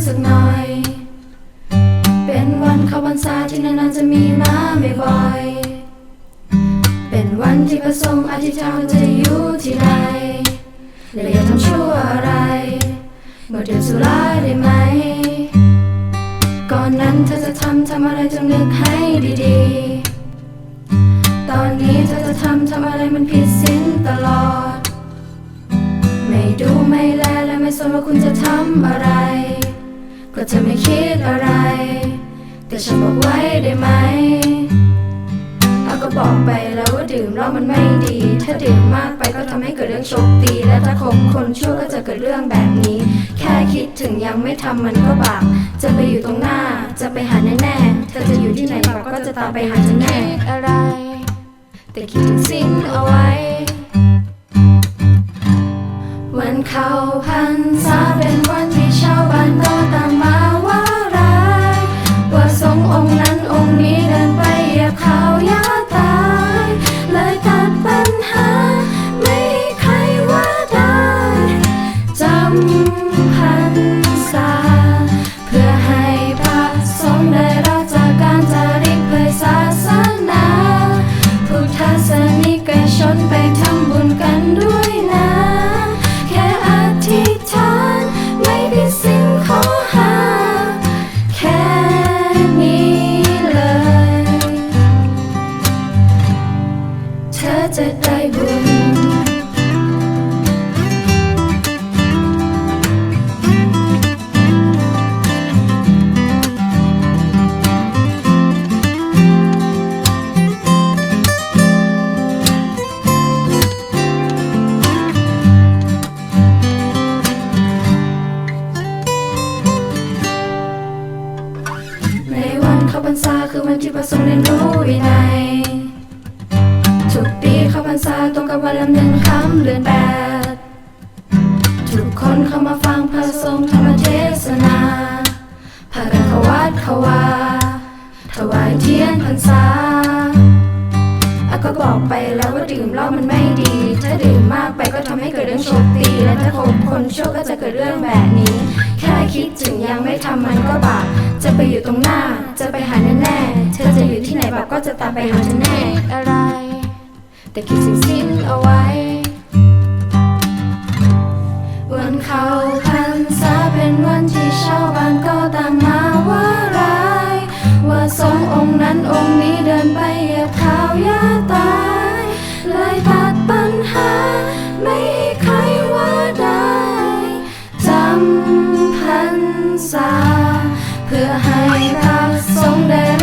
สักหน่อยเป็นวันเข้าพรรษาที่นานๆจะมีมาไม่บ่อยเป็นวันที่พระสงฆ์อธิษฐานจะอยู่ที่ใดและอย่าทำชั่วอะไรเมื่อดื่มสุราได้ไหมก่อนนั้นเธอจะทำอะไรจงนึกให้ดีๆตอนนี้เธอจะทำอะไรมันผิดศีลตลอดไม่ดูไม่แลและไม่สนว่าคุณจะทำอะไรก็จะไม่คิดอะไรแต่ฉันบอกไว้ได้ไหมก็บอกไปแล้วว่าดื่มแล้วมันไม่ดีถ้าดื่มมากไปก็ทำให้เกิดเรื่องโชคตีและถ้าคบคนชั่วก็จะเกิดเรื่องแบบนี้แค่คิดถึงยังไม่ทำมันก็บาปจะไปอยู่ตรงหน้าจะไปหาแน่ๆเธอจะอยู่ที่ไหนบาปก็จะตามไปหาเธอแน่อะไรแต่คิดถึงศีลเอาไว้วันเข้าพรรษาเป็นวันที่ชาวบ้านก็ต่างมาว่าร้ายว่าสงฆ์องค์นั้นองค์นี้เดินไปเหยียบเขาย่าตายเลยตัดปัญหาไม่ให้ใครว่าได้จำพรรษาเพื่อให้พระสงฆ์ได้รับจากการจาริกเผยศาสนาพุทธศาสนิกชนไปทำบุญกันด้วยนะแค่อธิษฐานไม่ผิดศีลข้อหาแค่นี้เลยเธอจะได้บุญในวันเข้าพรรษาคือวันที่พระสงฆ์เรียนรู้วินัยทุกปีเข้าพรรษาตรงกับวันละ1 ค่ำเดือน 8ทุกคนเข้ามาฟังพระสงฆ์ธรรมเทศนาพากันเข้าวัดเข้าวาถวายเทียนพรรษาก็บอกไปแล้วว่าดื่มเหล้ามันไม่ดีถ้าดื่มมากไปก็ทำให้เกิดเรื่องโชคตีและถ้าคบคนชั่วก็จะเกิดเรื่องแบบนี้แค่คิดถึงยังไม่ทำมันก็บาปจะไปอยู่ตรงหน้าจะไปหาแน่ๆเธอจะอยู่ที่ไหนบาปก็จะตามไปหาเธอแน่อะไรแต่คิดถึงศีลเอาไว้วันเข้าพรรษาเป็นวันที่ชาวบ้านก็ต่างมาว่าร้ายว่าสงฆ์องค์นั้นองค์นี้เดินไปเหยียบเขาย่าตายเลยตัดปัญหาไม่ให้ใครว่าได้จำพรรษาเพื่อให้พระสงฆ์ได้